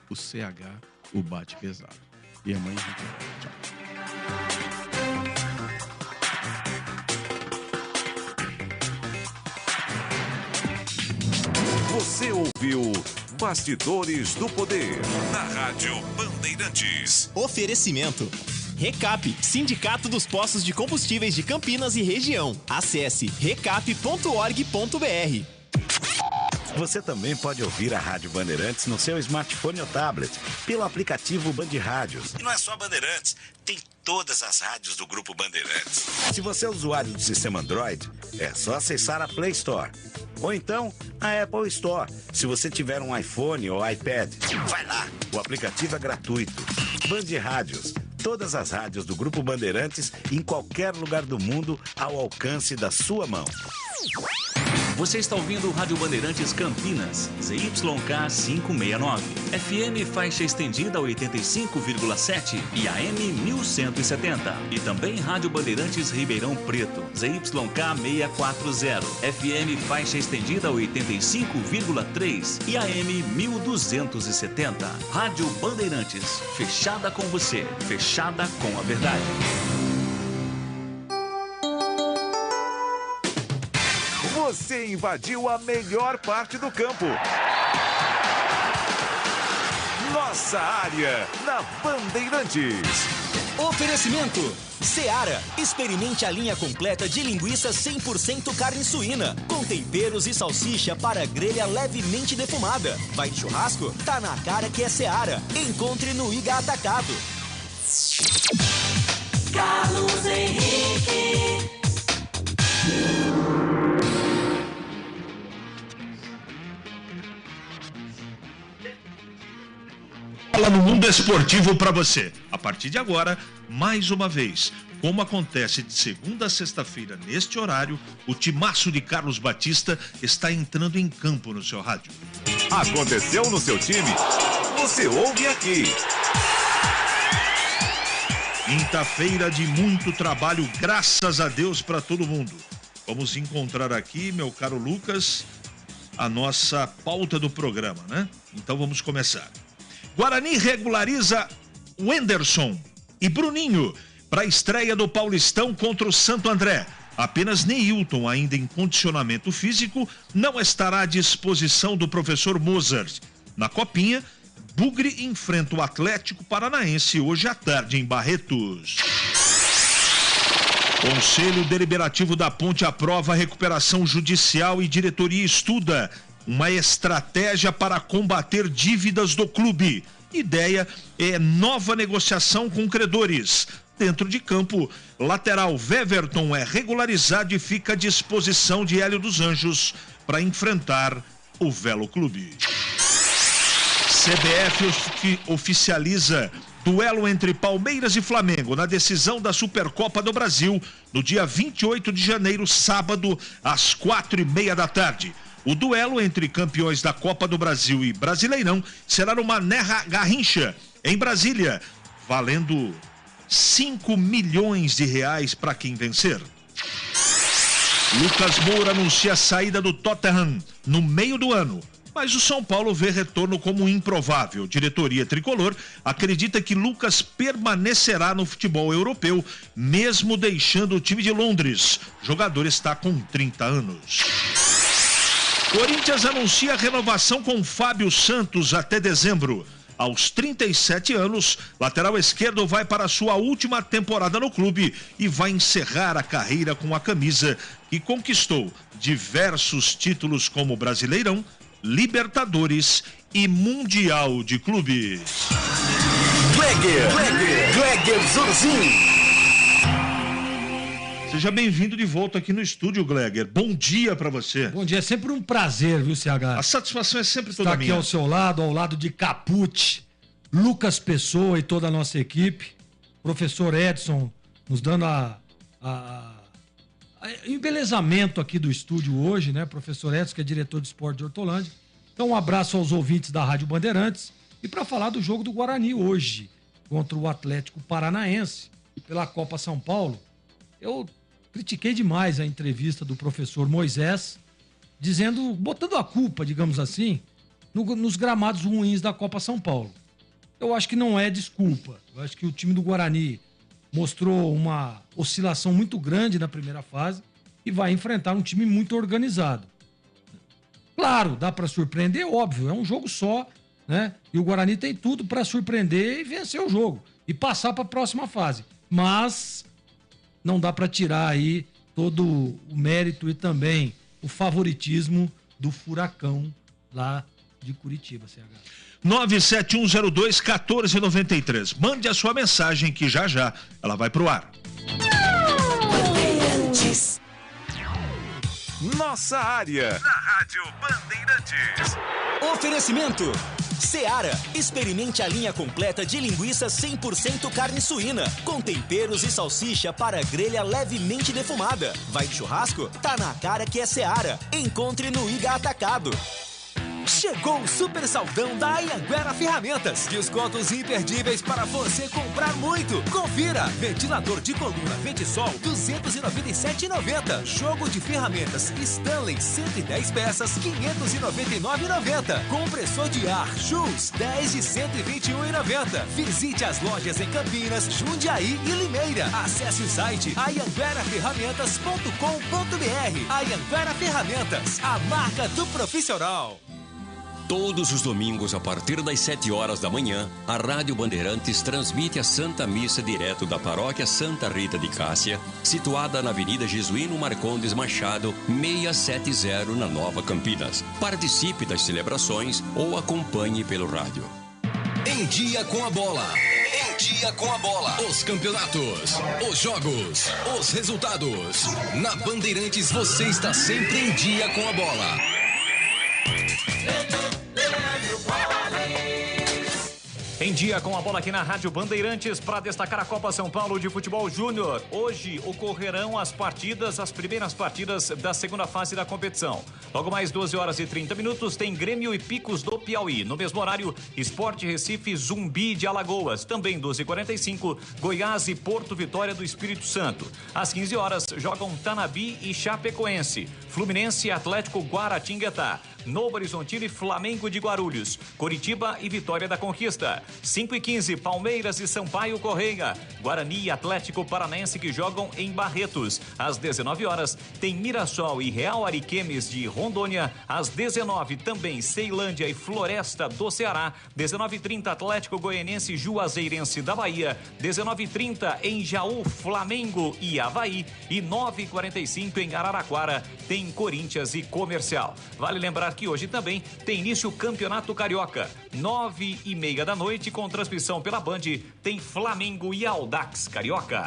o CH, o bate pesado. E amanhã a gente volta. Tchau. Você ouviu Bastidores do Poder, na Rádio Bandeirantes. Oferecimento. Recap, Sindicato dos Postos de Combustíveis de Campinas e Região. Acesse recap.org.br. Você também pode ouvir a Rádio Bandeirantes no seu smartphone ou tablet, pelo aplicativo Band Rádios. E não é só Bandeirantes, tem todas as rádios do Grupo Bandeirantes. Se você é usuário do sistema Android, é só acessar a Play Store. Ou então, a Apple Store, se você tiver um iPhone ou iPad. Vai lá, o aplicativo é gratuito. Band Rádios, todas as rádios do Grupo Bandeirantes em qualquer lugar do mundo ao alcance da sua mão. Você está ouvindo Rádio Bandeirantes Campinas, ZYK 569, FM faixa estendida 85,7 e AM 1170. E também Rádio Bandeirantes Ribeirão Preto, ZYK 640, FM faixa estendida 85,3 e AM 1270. Rádio Bandeirantes, fechada com você, fechada com a verdade. Você invadiu a melhor parte do campo. Nossa área, na Bandeirantes. Oferecimento. Seara. Experimente a linha completa de linguiça 100% carne suína, com temperos e salsicha para grelha levemente defumada. Vai de churrasco? Tá na cara que é Seara. Encontre no Iga Atacado. Carlos Henrique. Fala no mundo esportivo para você. A partir de agora, mais uma vez, como acontece de segunda a sexta-feira neste horário, o timaço de Carlos Batista está entrando em campo no seu rádio. Aconteceu no seu time? Você ouve aqui. Quinta-feira de muito trabalho, graças a Deus, para todo mundo. Vamos encontrar aqui, meu caro Lucas, a nossa pauta do programa, né? Então vamos começar. Guarani regulariza Wenderson e Bruninho para a estreia do Paulistão contra o Santo André. Apenas Neilton, ainda em condicionamento físico, não estará à disposição do professor Mozart. Na Copinha, Bugre enfrenta o Atlético Paranaense hoje à tarde em Barretos. Conselho Deliberativo da Ponte aprova a recuperação judicial e diretoria estuda uma estratégia para combater dívidas do clube. Ideia é nova negociação com credores. Dentro de campo, lateral Weverton é regularizado e fica à disposição de Hélio dos Anjos para enfrentar o Velo Clube. CBF oficializa duelo entre Palmeiras e Flamengo na decisão da Supercopa do Brasil no dia 28 de janeiro, sábado, às 4:30 da tarde. O duelo entre campeões da Copa do Brasil e Brasileirão será no Mané Garrincha, em Brasília, valendo 5 milhões de reais para quem vencer. Lucas Moura anuncia a saída do Tottenham no meio do ano, mas o São Paulo vê retorno como improvável. Diretoria tricolor acredita que Lucas permanecerá no futebol europeu, mesmo deixando o time de Londres. O jogador está com 30 anos. Corinthians anuncia a renovação com Fábio Santos até dezembro. Aos 37 anos, lateral esquerdo vai para a sua última temporada no clube e vai encerrar a carreira com a camisa que conquistou diversos títulos como Brasileirão, Libertadores e Mundial de Clubes. Gleger Zorzin. Seja bem-vindo de volta aqui no estúdio, Gleger. Bom dia para você. Bom dia, é sempre um prazer, viu, CH? A satisfação é sempre toda Está minha. aqui ao seu lado, ao lado de Capucci, Lucas Pessoa e toda a nossa equipe. Professor Edson nos dando embelezamento aqui do estúdio hoje, né? Professor Edson, que é diretor de esporte de Hortolândia. Então, um abraço aos ouvintes da Rádio Bandeirantes e para falar do jogo do Guarani hoje contra o Atlético Paranaense pela Copa São Paulo. Eu critiquei demais a entrevista do professor Moisés, botando a culpa, digamos assim, nos gramados ruins da Copa São Paulo. Eu acho que não é desculpa. Eu acho que o time do Guarani mostrou uma oscilação muito grande na primeira fase e vai enfrentar um time muito organizado. Claro, dá para surpreender, óbvio, é um jogo só, né? E o Guarani tem tudo para surpreender e vencer o jogo e passar para a próxima fase. Mas não dá para tirar aí todo o mérito e também o favoritismo do Furacão lá de Curitiba, CH. 97102-1493. Mande a sua mensagem que já ela vai pro ar. Nossa área, na Rádio Bandeirantes. Oferecimento Seara. Experimente a linha completa de linguiça 100% carne suína, com temperos e salsicha para grelha levemente defumada. Vai de churrasco? Tá na cara que é Seara. Encontre no Iga Atacado. Chegou o super saldão da Anhanguera Ferramentas. Descontos imperdíveis para você comprar muito. Confira. Ventilador de coluna Ventisol, R$ 297,90. Jogo de ferramentas Stanley, 110 peças, R$ 599,90. Compressor de ar Schultz, 10 de R$ 121,90. Visite as lojas em Campinas, Jundiaí e Limeira. Acesse o site anhangueraferramentas.com.br. Anhanguera Ferramentas, a marca do profissional. Todos os domingos, a partir das 7 horas da manhã, a Rádio Bandeirantes transmite a Santa Missa direto da Paróquia Santa Rita de Cássia, situada na Avenida Jesuíno Marcondes Machado, 670, na Nova Campinas. Participe das celebrações ou acompanhe pelo rádio. Em Dia com a Bola. Em Dia com a Bola. Os campeonatos, os jogos, os resultados. Na Bandeirantes você está sempre em dia com a bola. Em Dia com a Bola aqui na Rádio Bandeirantes para destacar a Copa São Paulo de Futebol Júnior. Hoje ocorrerão as primeiras partidas da segunda fase da competição. Logo mais 12 horas e 30 minutos tem Grêmio e Picos do Piauí. No mesmo horário, Sport Recife, Zumbi de Alagoas. Também 12h45, Goiás e Porto Vitória do Espírito Santo. Às 15 horas jogam Tanabi e Chapecoense. Fluminense e Atlético Guaratinguetá. Novo Horizontino e Flamengo de Guarulhos. Coritiba e Vitória da Conquista. 5h15, Palmeiras e Sampaio Correia. Guarani e Atlético Paranaense que jogam em Barretos. Às 19 horas tem Mirassol e Real Ariquemes de Rondônia. Às 19 também Ceilândia e Floresta do Ceará. 19h30 Atlético Goianiense e Juazeirense da Bahia. 19h30 em Jaú, Flamengo e Avaí. E 9h45 em Araraquara tem Corinthians e Comercial. Vale lembrar que hoje também tem início o Campeonato Carioca. 9h30 da noite, com transmissão pela Band, tem Flamengo e Audax Carioca.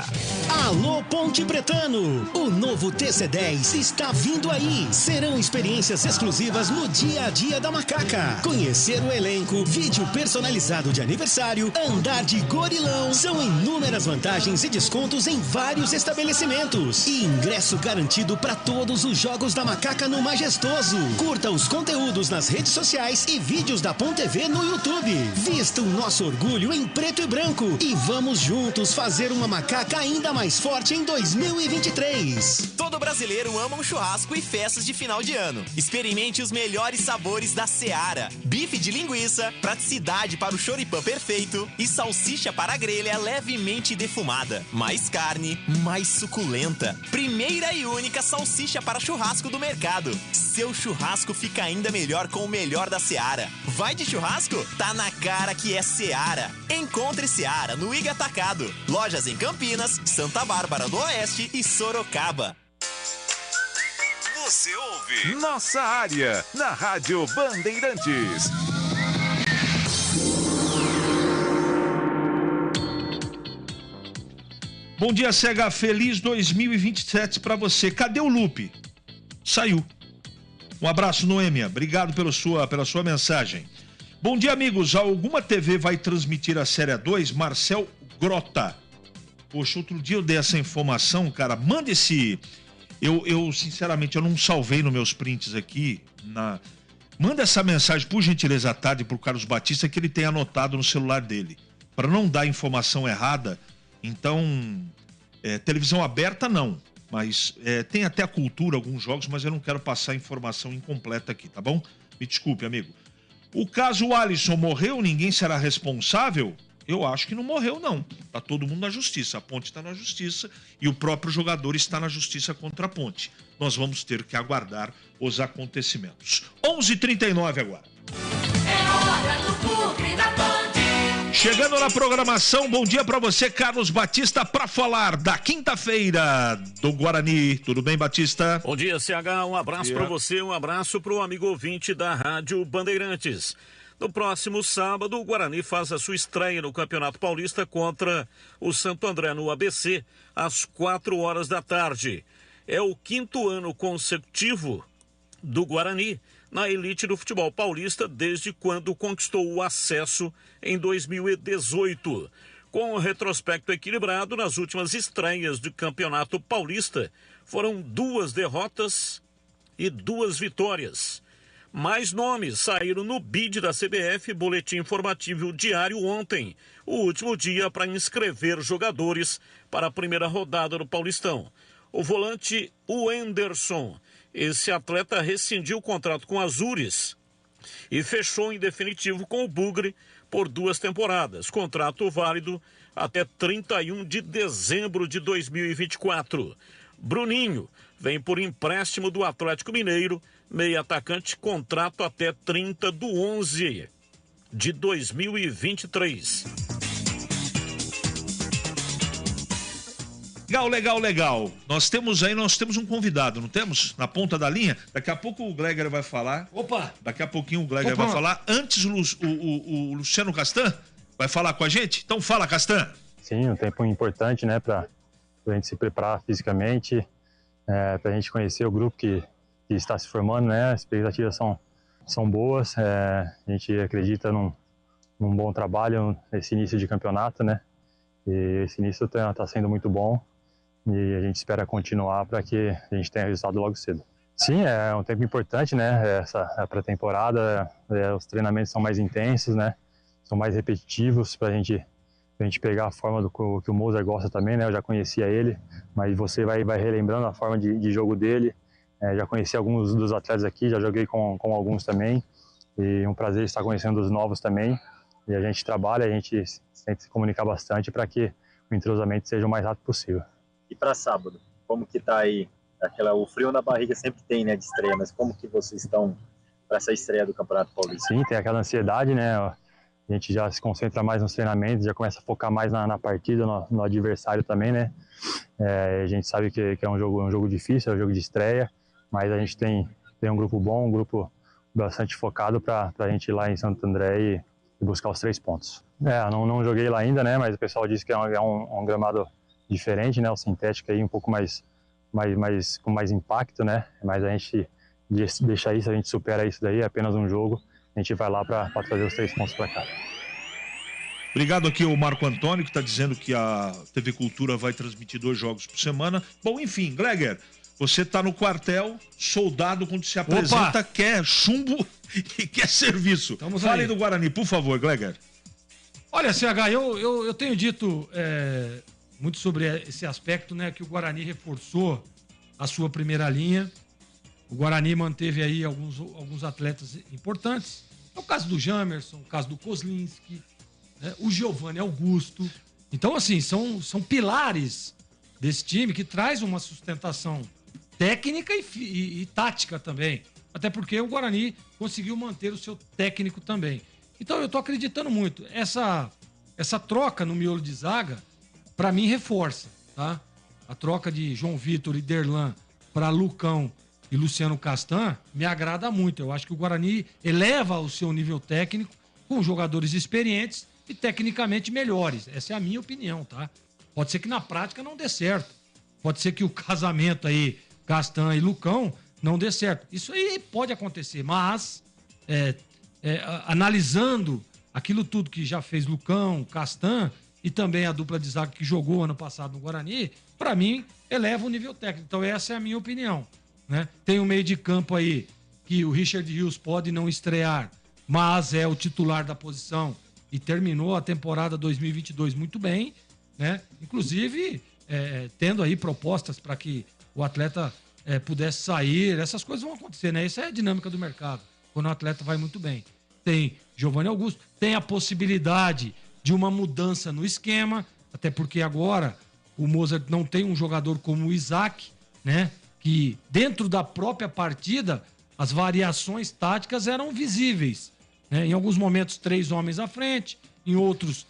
Alô Ponte Pretano, o novo TC10 está vindo aí. Serão experiências exclusivas no dia a dia da Macaca. Conhecer o elenco, vídeo personalizado de aniversário, andar de gorilão. São inúmeras vantagens e descontos em vários estabelecimentos. E ingresso garantido para todos os jogos da Macaca no Majestoso. Curta os conteúdos nas redes sociais e vídeos da Pon TV no YouTube. Vista o nosso orgulho em preto e branco e vamos juntos fazer uma Macaca ainda mais forte em 2023. Todo brasileiro ama um churrasco e festas de final de ano. Experimente os melhores sabores da Seara. Bife de linguiça, praticidade para o choripã perfeito e salsicha para a grelha levemente defumada. Mais carne, mais suculenta. Primeira e única salsicha para churrasco do mercado. Seu churrasco fica ainda melhor com o melhor da Seara. Vai de churrasco? Tá na cara que é Seara. Encontre Seara no Iga Atacado. Lojas em Campinas, Santa Bárbara do Oeste e Sorocaba. Você ouve Nossa Área, na Rádio Bandeirantes. Bom dia, Cega. Feliz 2027 para você. Cadê o Lupe? Saiu. Um abraço, Noêmia. Obrigado pela sua mensagem. Bom dia, amigos. Alguma TV vai transmitir a Série 2? Marcel Grota. Poxa, outro dia eu dei essa informação, cara. Manda esse... Eu sinceramente, eu não salvei nos meus prints aqui. Manda essa mensagem, por gentileza, à tarde, pro Carlos Batista, que ele tem anotado no celular dele. Para não dar informação errada. Então, televisão aberta, não. Mas tem até a cultura, alguns jogos, mas eu não quero passar informação incompleta aqui, tá bom? Me desculpe, amigo. O caso Alisson morreu, ninguém será responsável? Eu acho que não morreu, não. Tá todo mundo na justiça. A Ponte está na justiça e o próprio jogador está na justiça contra a Ponte. Nós vamos ter que aguardar os acontecimentos. 11h39 agora. É hora do Bugre da Band. Chegando na programação, bom dia para você, Carlos Batista, para falar da quinta-feira do Guarani. Tudo bem, Batista? Bom dia, CH. Um abraço para você, um abraço para o amigo ouvinte da Rádio Bandeirantes. No próximo sábado, o Guarani faz a sua estreia no Campeonato Paulista contra o Santo André no ABC, às 4 da tarde. É o 5º ano consecutivo do Guarani na elite do futebol paulista desde quando conquistou o acesso em 2018. Com o retrospecto equilibrado nas últimas estreias do Campeonato Paulista, foram 2 derrotas e 2 vitórias. Mais nomes saíram no BID da CBF, boletim informativo diário ontem, o último dia para inscrever jogadores para a primeira rodada do Paulistão. O volante Wenderson, esse atleta rescindiu o contrato com Azures e fechou em definitivo com o Bugre por 2 temporadas. Contrato válido até 31 de dezembro de 2024. Bruninho vem por empréstimo do Atlético Mineiro, meio atacante, contrato até 30/11 de 2023. Legal. Nós temos um convidado, não temos? Na ponta da linha. Daqui a pouco o Gleger vai falar. Opa! Daqui a pouquinho o Gleger vai falar. Antes o Luciano Castan vai falar com a gente. Então fala, Castan. Sim, um tempo importante, né, pra gente se preparar fisicamente, pra gente conhecer o grupo que está se formando, né? As expectativas são boas. A gente acredita num bom trabalho nesse início de campeonato, né? E esse início está sendo muito bom. E a gente espera continuar para que a gente tenha resultado logo cedo. Sim, é um tempo importante, né? Essa pré-temporada, os treinamentos são mais intensos, né? São mais repetitivos para a gente pegar a forma do que o Moser gosta também, né? Eu já conhecia ele, mas você vai relembrando a forma de jogo dele. Já conheci alguns dos atletas aqui, já joguei com alguns também. E um prazer estar conhecendo os novos também. E a gente trabalha, a gente tenta se comunicar bastante para que o entrosamento seja o mais rápido possível. E para sábado, como que tá aí? O frio na barriga sempre tem, né, de estreia, mas como que vocês estão para essa estreia do Campeonato Paulista? Sim, tem aquela ansiedade, né? A gente já se concentra mais nos treinamentos, já começa a focar mais na partida, no adversário também, né? A gente sabe que é um jogo difícil, é um jogo de estreia, mas a gente tem um grupo bom, um grupo bastante focado para a gente ir lá em Santo André e buscar os 3 pontos. Não joguei lá ainda, né? Mas o pessoal disse que é um gramado diferente, né? O sintético aí um pouco com mais impacto, né? Mas a gente deixa isso, a gente supera isso daí, é apenas um jogo. A gente vai lá para trazer os 3 pontos para cá. Obrigado aqui ao Marco Antônio, que está dizendo que a TV Cultura vai transmitir 2 jogos por semana. Bom, enfim, Gleger, você está no quartel, soldado, quando se apresenta, quer chumbo e quer serviço. Fale do Guarani, por favor, Gleger. Olha, CH, eu tenho dito muito sobre esse aspecto, né, que o Guarani reforçou a sua primeira linha. O Guarani manteve aí alguns atletas importantes. É o caso do Jamerson, o caso do Kozlinski, né, o Giovanni Augusto. Então, assim, são pilares desse time que traz uma sustentação técnica e tática também. Até porque o Guarani conseguiu manter o seu técnico também. Então eu tô acreditando muito. Essa troca no miolo de zaga, para mim, reforça, tá? A troca de João Vitor e Derlan para Lucão e Luciano Castan me agrada muito. Eu acho que o Guarani eleva o seu nível técnico com jogadores experientes e tecnicamente melhores. Essa é a minha opinião, tá? Pode ser que na prática não dê certo. Pode ser que o casamento aí, Castan e Lucão, não dê certo. Isso aí pode acontecer, mas analisando aquilo tudo que já fez Lucão, Castan e também a dupla de zaga que jogou ano passado no Guarani, para mim, eleva o nível técnico. Então essa é a minha opinião, né? Tem um meio de campo aí que o Richard Rios pode não estrear, mas é o titular da posição e terminou a temporada 2022 muito bem, né? Inclusive, tendo aí propostas para que o atleta pudesse sair, essas coisas vão acontecer, né? Isso é a dinâmica do mercado, quando o atleta vai muito bem. tem Giovanni Augusto, tem a possibilidade de uma mudança no esquema, até porque agora o Mozart não tem um jogador como o Isaac, né? Que dentro da própria partida as variações táticas eram visíveis, né? Em alguns momentos 3 homens à frente, em outros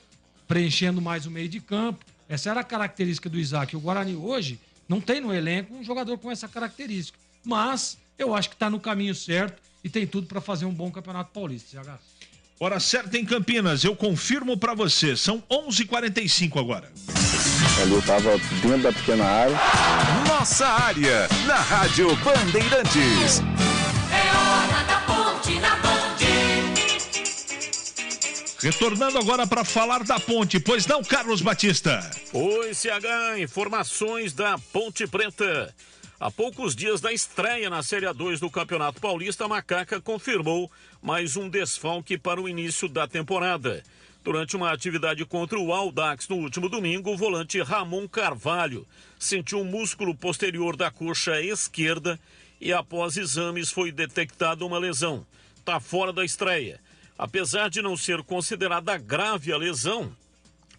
preenchendo mais o meio de campo. Essa era a característica do Isaac. O Guarani hoje não tem no elenco um jogador com essa característica, mas eu acho que está no caminho certo e tem tudo para fazer um bom Campeonato Paulista, CH. Hora certa em Campinas, eu confirmo para você, são 11h45 agora. Ali eu tava dentro da pequena área. Nossa área, na Rádio Bandeirantes. É hora da Ponte na Band. Retornando agora para falar da Ponte, pois não, Carlos Batista? Oi, CH, informações da Ponte Preta. Há poucos dias da estreia na Série A2 do Campeonato Paulista, a Macaca confirmou mais um desfalque para o início da temporada. Durante uma atividade contra o Audax no último domingo, o volante Ramon Carvalho sentiu um músculo posterior da coxa esquerda e após exames foi detectada uma lesão. Está fora da estreia. Apesar de não ser considerada grave a lesão,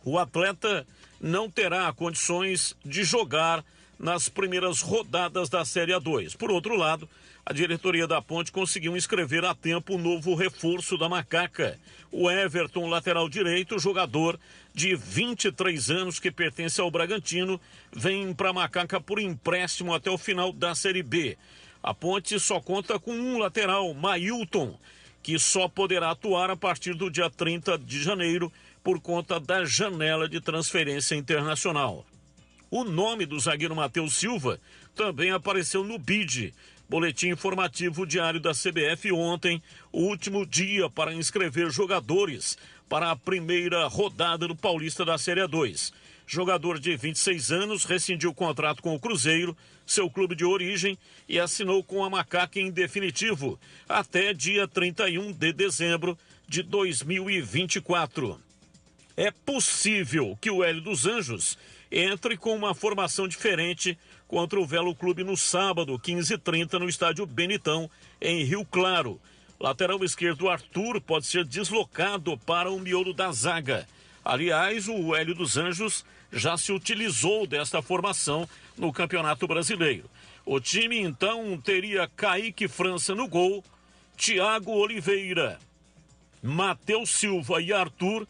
o atleta não terá condições de jogar nas primeiras rodadas da Série A2. Por outro lado, a diretoria da Ponte conseguiu inscrever a tempo o novo reforço da Macaca. O Everton, lateral direito, jogador de 23 anos que pertence ao Bragantino, vem para a Macaca por empréstimo até o final da Série B. A Ponte só conta com um lateral, Mailton, que só poderá atuar a partir do dia 30 de janeiro por conta da janela de transferência internacional. O nome do zagueiro Matheus Silva também apareceu no BID, Boletim Informativo Diário da CBF ontem, o último dia para inscrever jogadores para a primeira rodada do Paulista da Série A2. Jogador de 26 anos, rescindiu o contrato com o Cruzeiro, seu clube de origem, e assinou com a Macaca em definitivo até dia 31 de dezembro de 2024. É possível que o Hélio dos Anjos entre com uma formação diferente contra o Velo Clube no sábado, 15h30, no estádio Benitão, em Rio Claro. Lateral esquerdo Arthur pode ser deslocado para o miolo da zaga. Aliás, o Hélio dos Anjos já se utilizou desta formação no Campeonato Brasileiro. O time, então, teria Kaique França no gol, Thiago Oliveira, Matheus Silva e Arthur,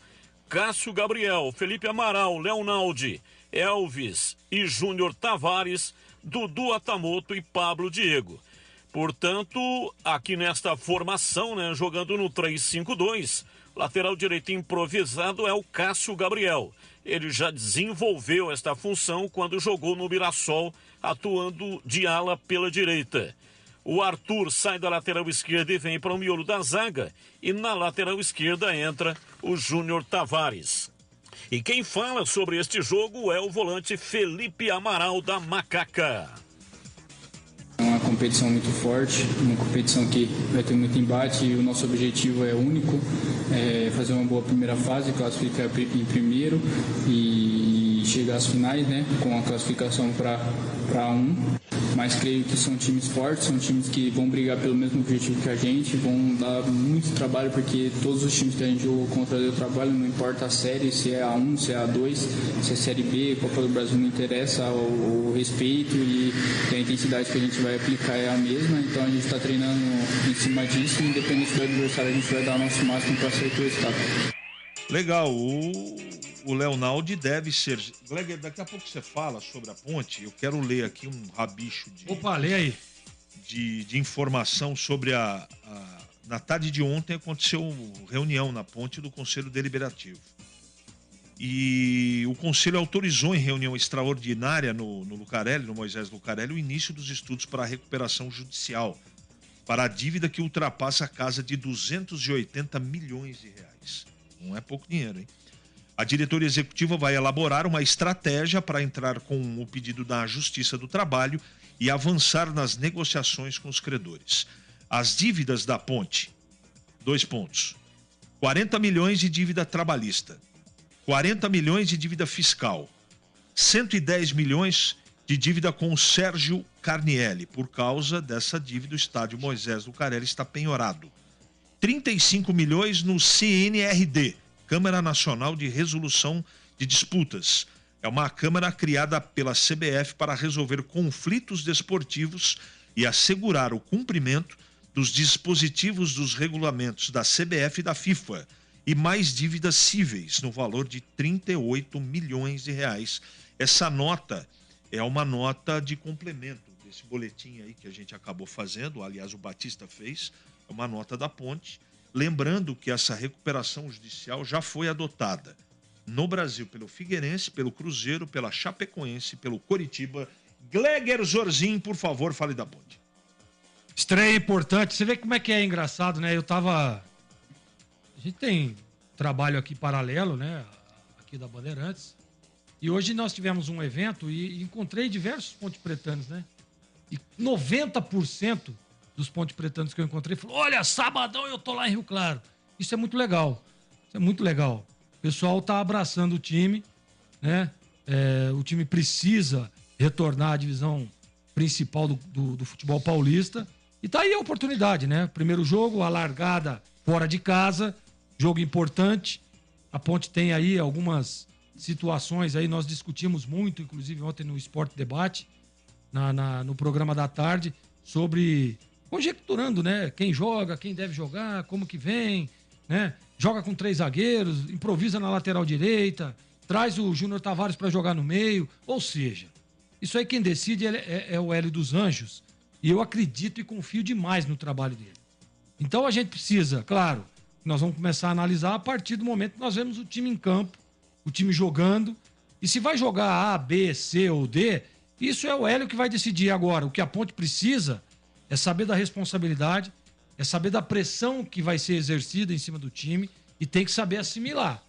Cássio Gabriel, Felipe Amaral, Leonaldi, Elvis e Júnior Tavares, Dudu Atamoto e Pablo Diego. Portanto, aqui nesta formação, jogando no 3-5-2, lateral direito improvisado é o Cássio Gabriel. Ele já desenvolveu esta função quando jogou no Mirassol, atuando de ala pela direita. O Arthur sai da lateral esquerda e vem para o miolo da zaga, e na lateral esquerda entra o Júnior Tavares. E quem fala sobre este jogo é o volante Felipe Amaral da Macaca. É uma competição muito forte, uma competição que vai ter muito embate e o nosso objetivo é único, é fazer uma boa primeira fase, classificar em primeiro e chegar às finais, com a classificação para A1. Mas creio que são times fortes, são times que vão brigar pelo mesmo objetivo que a gente, vão dar muito trabalho, porque todos os times que a gente jogou contra deu trabalho, não importa a série, se é A1, se é A2, se é Série B, Copa do Brasil, não interessa, o respeito e a intensidade que a gente vai aplicar é a mesma, então a gente está treinando em cima disso, independente do adversário, a gente vai dar o nosso máximo para acertar o resultado. Legal, o Leonaldi deve ser... Gleger, daqui a pouco você fala sobre a Ponte, eu quero ler aqui um rabicho de... Opa, lê aí. De informação sobre na tarde de ontem aconteceu reunião na Ponte do Conselho Deliberativo. E o Conselho autorizou em reunião extraordinária no Lucarelli, no Moisés Lucarelli, o início dos estudos para a recuperação judicial para a dívida que ultrapassa a casa de 280 milhões de reais. Não é pouco dinheiro, hein? A diretoria executiva vai elaborar uma estratégia para entrar com o pedido da Justiça do Trabalho e avançar nas negociações com os credores. As dívidas da Ponte, 2 pontos. 40 milhões de dívida trabalhista, 40 milhões de dívida fiscal, 110 milhões de dívida com o Sérgio Carnielli. Por causa dessa dívida, o estádio Moisés Lucarelli está penhorado. 35 milhões no CNRD, Câmara Nacional de Resolução de Disputas. É uma câmara criada pela CBF para resolver conflitos desportivos e assegurar o cumprimento dos dispositivos dos regulamentos da CBF e da FIFA e mais dívidas cíveis no valor de 38 milhões de reais. Essa nota é uma nota de complemento desse boletim aí que a gente acabou fazendo, aliás o Batista fez, é uma nota da Ponte, lembrando que essa recuperação judicial já foi adotada no Brasil pelo Figueirense, pelo Cruzeiro, pela Chapecoense, pelo Coritiba. Gleger Zorzin, por favor, fale da Ponte. Estreia importante. Você vê como é que é engraçado, né? A gente tem trabalho aqui paralelo, né? Aqui da Bandeirantes. E hoje nós tivemos um evento e encontrei diversos pontepretanos, né? E 90% dos pontepretanos que eu encontrei falou: olha, sabadão eu tô lá em Rio Claro. Isso é muito legal. Isso é muito legal. O pessoal tá abraçando o time, né? O time precisa retornar à divisão principal do futebol paulista. E tá aí a oportunidade, né? Primeiro jogo, a largada fora de casa, jogo importante. A Ponte tem aí algumas situações aí, nós discutimos muito, inclusive ontem no Sport Debate, no programa da tarde, sobre conjecturando, né? Quem joga, quem deve jogar, como que vem, né? Joga com 3 zagueiros, improvisa na lateral direita, traz o Júnior Tavares para jogar no meio, ou seja, isso aí quem decide é o Hélio dos Anjos, e eu acredito e confio demais no trabalho dele. Então a gente precisa, claro, nós vamos começar a analisar a partir do momento que nós vemos o time em campo, o time jogando, e se vai jogar A, B, C ou D, isso é o Hélio que vai decidir agora. O que a Ponte precisa é saber da responsabilidade, é saber da pressão que vai ser exercida em cima do time e tem que saber assimilar.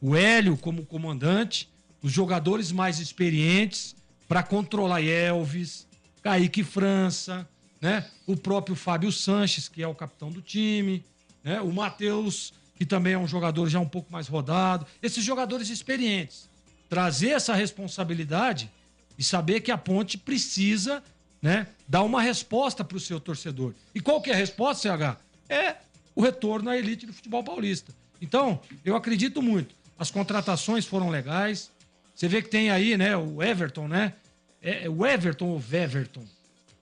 O Hélio como comandante, os jogadores mais experientes para controlar Elvis, Kaique França, né? O próprio Fábio Sanches, que é o capitão do time, né? O Matheus, que também é um jogador já um pouco mais rodado. Esses jogadores experientes. Trazer essa responsabilidade e saber que a Ponte precisa, né, dar uma resposta para o seu torcedor. E qual que é a resposta, CH? É o retorno à elite do futebol paulista. Então, eu acredito muito. As contratações foram legais. Você vê que tem aí, né, o Everton, né? É o Everton ou Veverton?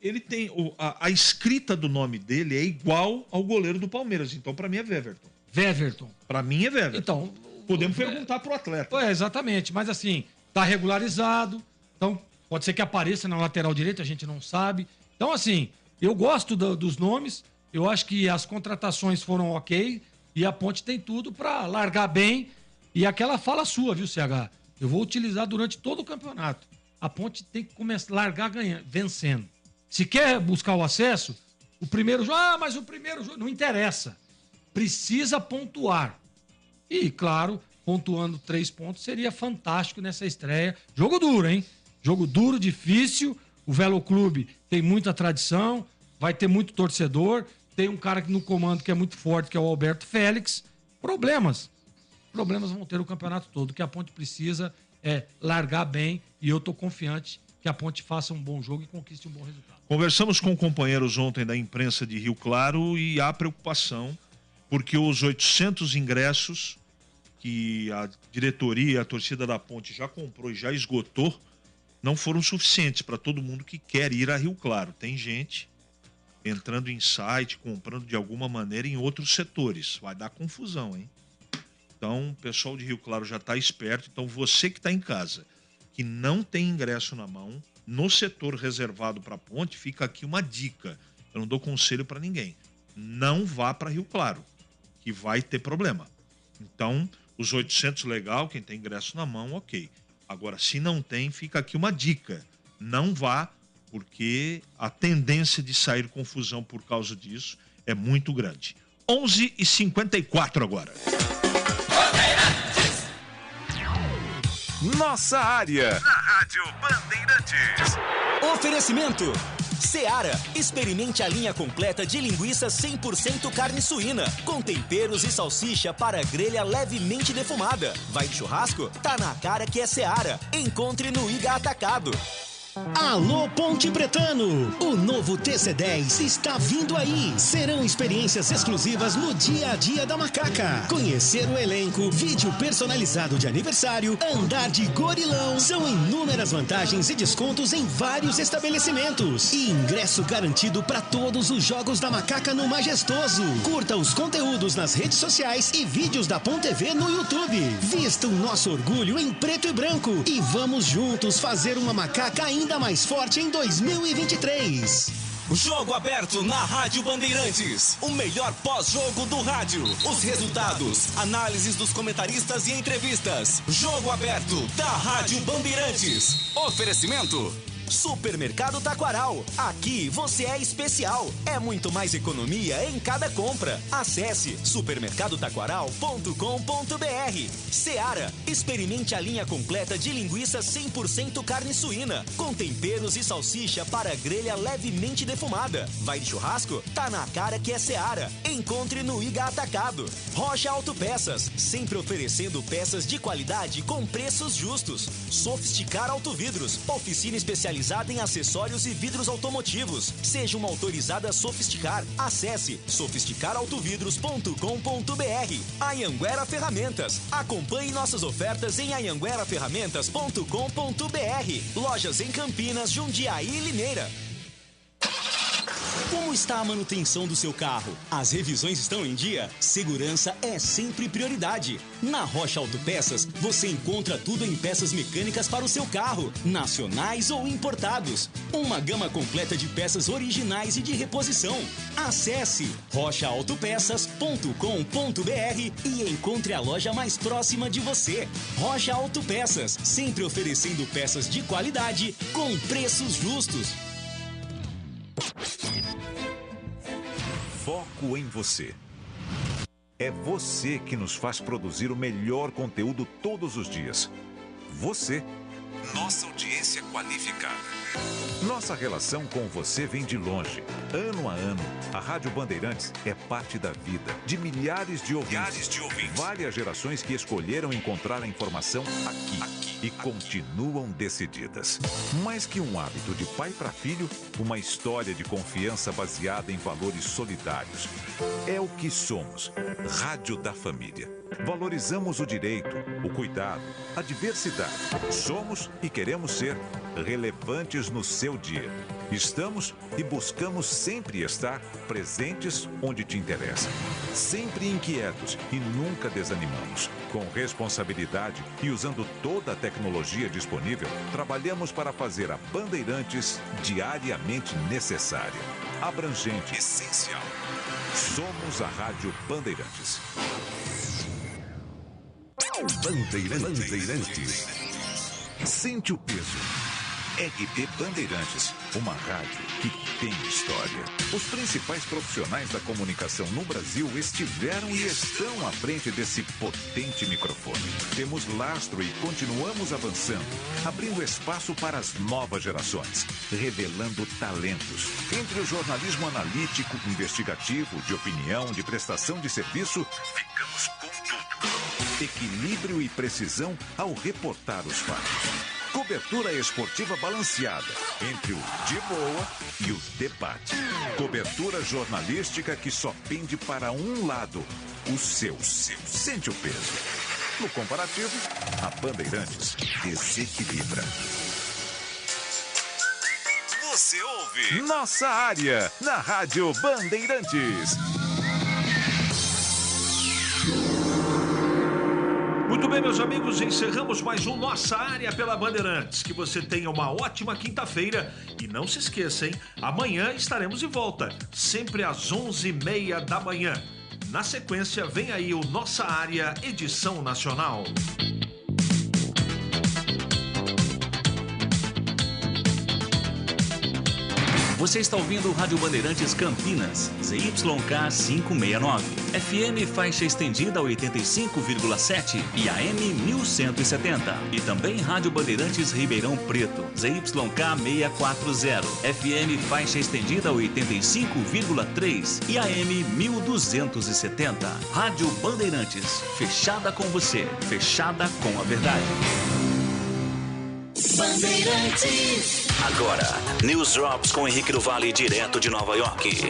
Ele tem... A escrita do nome dele é igual ao goleiro do Palmeiras. Então, para mim, é Veverton. Veverton. Para mim, é Veverton. Então... Podemos perguntar pro atleta. Exatamente. Mas, assim, tá regularizado. Então, pode ser que apareça na lateral direita, a gente não sabe. Então, assim, eu gosto dos nomes. Eu acho que as contratações foram ok. E a Ponte tem tudo para largar bem. E aquela fala sua, viu, CH? Eu vou utilizar durante todo o campeonato. A Ponte tem que começar a largar ganhando, vencendo. Se quer buscar o acesso, o primeiro jogo... Ah, mas o primeiro jogo... Não interessa. Precisa pontuar. E, claro, pontuando 3 pontos seria fantástico nessa estreia. Jogo duro, hein? Jogo duro, difícil. O Velo Clube tem muita tradição, vai ter muito torcedor. Tem um cara no comando que é muito forte, que é o Alberto Félix. Problemas vão ter o campeonato todo. O que a Ponte precisa é largar bem e eu tô confiante que a Ponte faça um bom jogo e conquiste um bom resultado. Conversamos com companheiros ontem da imprensa de Rio Claro e há preocupação porque os 800 ingressos que a diretoria e a torcida da Ponte já comprou e já esgotou não foram suficientes para todo mundo que quer ir a Rio Claro. Tem gente entrando em site, comprando de alguma maneira em outros setores. Vai dar confusão, hein? Então, o pessoal de Rio Claro já está esperto. Então, você que está em casa, que não tem ingresso na mão, no setor reservado para a Ponte, fica aqui uma dica. Eu não dou conselho para ninguém. Não vá para Rio Claro, que vai ter problema. Então, os 800 legal, quem tem ingresso na mão, ok. Agora, se não tem, fica aqui uma dica. Não vá, porque a tendência de sair confusão por causa disso é muito grande. 11h54 agora. Nossa área, na Rádio Bandeirantes. Oferecimento Seara. Experimente a linha completa de linguiça 100% carne suína, com temperos e salsicha para grelha levemente defumada. Vai de churrasco? Tá na cara que é Seara. Encontre no Iga Atacado. Alô Ponte Pretano, o novo TC10 está vindo aí. Serão experiências exclusivas no dia a dia da Macaca. Conhecer o elenco, vídeo personalizado de aniversário, andar de gorilão. São inúmeras vantagens e descontos em vários estabelecimentos. E ingresso garantido para todos os jogos da Macaca no Majestoso. Curta os conteúdos nas redes sociais e vídeos da Ponte TV no YouTube. Vista o nosso orgulho em preto e branco e vamos juntos fazer uma Macaca ainda mais forte em 2023. Jogo aberto na Rádio Bandeirantes. O melhor pós-jogo do rádio. Os resultados, análises dos comentaristas e entrevistas. Jogo aberto da Rádio Bandeirantes. Oferecimento Supermercado Taquaral. Aqui você é especial. É muito mais economia em cada compra. Acesse supermercadotaquaral.com.br. Seara. Experimente a linha completa de linguiça 100% carne suína, com temperos e salsicha para grelha levemente defumada. Vai de churrasco? Tá na cara que é Seara. Encontre no Iga Atacado. Rocha Autopeças. Sempre oferecendo peças de qualidade com preços justos. Sofisticar Autovidros. Oficina especializada em acessórios e vidros automotivos. Seja uma autorizada Sofisticar. Acesse sofisticarautovidros.com.br. Anhanguera Ferramentas. Acompanhe nossas ofertas em anhangueraferramentas.com.br. Lojas em Campinas, Jundiaí e Limeira. Como está a manutenção do seu carro? As revisões estão em dia? Segurança é sempre prioridade. Na Rocha Autopeças, você encontra tudo em peças mecânicas para o seu carro, nacionais ou importados. Uma gama completa de peças originais e de reposição. Acesse rochaautopeças.com.br e encontre a loja mais próxima de você. Rocha Autopeças, sempre oferecendo peças de qualidade com preços justos. Foco em você. É você que nos faz produzir o melhor conteúdo todos os dias. Você, nossa audiência qualificada. Nossa relação com você vem de longe. Ano a ano, a Rádio Bandeirantes é parte da vida de milhares de ouvintes. Várias gerações que escolheram encontrar a informação aqui e continuam decididas. Mais que um hábito de pai para filho, uma história de confiança baseada em valores solidários. É o que somos. Rádio da Família. Valorizamos o direito, o cuidado, a diversidade. Somos e queremos ser relevantes no seu dia. Estamos e buscamos sempre estar presentes onde te interessa. Sempre inquietos e nunca desanimamos. Com responsabilidade e usando toda a tecnologia disponível, trabalhamos para fazer a Bandeirantes diariamente necessária, abrangente, essencial. Somos a Rádio Bandeirantes. Bandeirantes. Sente o peso. RB Bandeirantes, uma rádio que tem história. Os principais profissionais da comunicação no Brasil estiveram e estão à frente desse potente microfone. Temos lastro e continuamos avançando, abrindo espaço para as novas gerações, revelando talentos. Entre o jornalismo analítico, investigativo, de opinião, de prestação de serviço, ficamos com tudo. Equilíbrio e precisão ao reportar os fatos. Cobertura esportiva balanceada entre o de boa e o debate. Cobertura jornalística que só pende para um lado, o seu. Sente o peso. No comparativo, a Bandeirantes desequilibra. Você ouve Nossa Área na Rádio Bandeirantes. Muito bem, meus amigos, encerramos mais um Nossa Área pela Bandeirantes. Que você tenha uma ótima quinta-feira e não se esqueça, hein? Amanhã estaremos de volta, sempre às 11h30 da manhã. Na sequência, vem aí o Nossa Área Edição Nacional. Você está ouvindo Rádio Bandeirantes Campinas, ZYK 569, FM faixa estendida 85,7 e AM 1170. E também Rádio Bandeirantes Ribeirão Preto, ZYK 640, FM faixa estendida 85,3 e AM 1270. Rádio Bandeirantes, fechada com você, fechada com a verdade. Bandeirantes. Agora, News Drops com Henrique do Vale, direto de Nova York.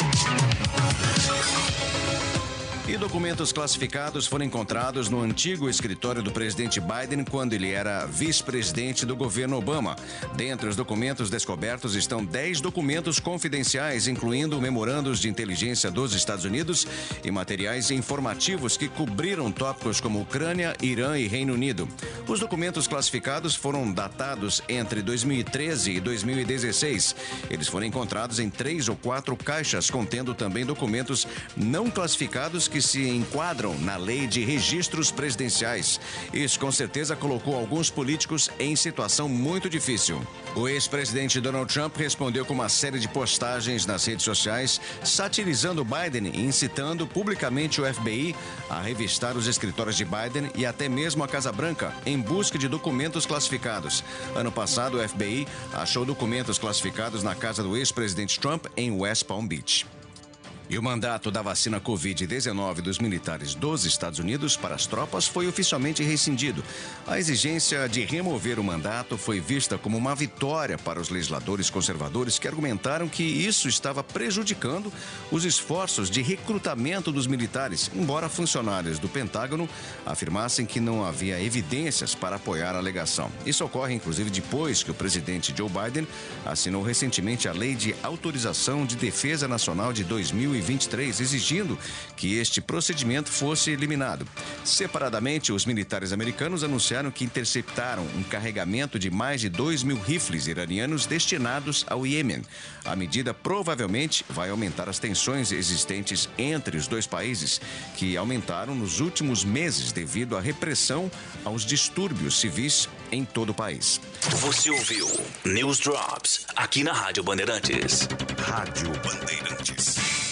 E documentos classificados foram encontrados no antigo escritório do presidente Biden quando ele era vice-presidente do governo Obama. Dentre os documentos descobertos estão 10 documentos confidenciais, incluindo memorandos de inteligência dos Estados Unidos e materiais informativos que cobriram tópicos como Ucrânia, Irã e Reino Unido. Os documentos classificados foram datados entre 2013 e 2016. Eles foram encontrados em 3 ou 4 caixas, contendo também documentos não classificados que se enquadram na lei de registros presidenciais. Isso com certeza colocou alguns políticos em situação muito difícil. O ex-presidente Donald Trump respondeu com uma série de postagens nas redes sociais, satirizando Biden e incitando publicamente o FBI a revistar os escritórios de Biden e até mesmo a Casa Branca em busca de documentos classificados. Ano passado, o FBI achou documentos classificados na casa do ex-presidente Trump em West Palm Beach. E o mandato da vacina Covid-19 dos militares dos Estados Unidos para as tropas foi oficialmente rescindido. A exigência de remover o mandato foi vista como uma vitória para os legisladores conservadores que argumentaram que isso estava prejudicando os esforços de recrutamento dos militares, embora funcionários do Pentágono afirmassem que não havia evidências para apoiar a alegação. Isso ocorre, inclusive, depois que o presidente Joe Biden assinou recentemente a Lei de Autorização de Defesa Nacional de 2023, exigindo que este procedimento fosse eliminado. Separadamente, os militares americanos anunciaram que interceptaram um carregamento de mais de 2.000 rifles iranianos destinados ao Iêmen. A medida provavelmente vai aumentar as tensões existentes entre os dois países, que aumentaram nos últimos meses devido à repressão aos distúrbios civis em todo o país. Você ouviu News Drops aqui na Rádio Bandeirantes. Rádio Bandeirantes.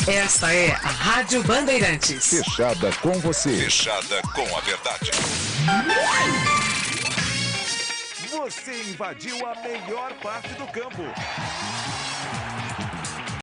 Esta é a Rádio Bandeirantes. Fechada com você. Fechada com a verdade. Você invadiu a melhor parte do campo.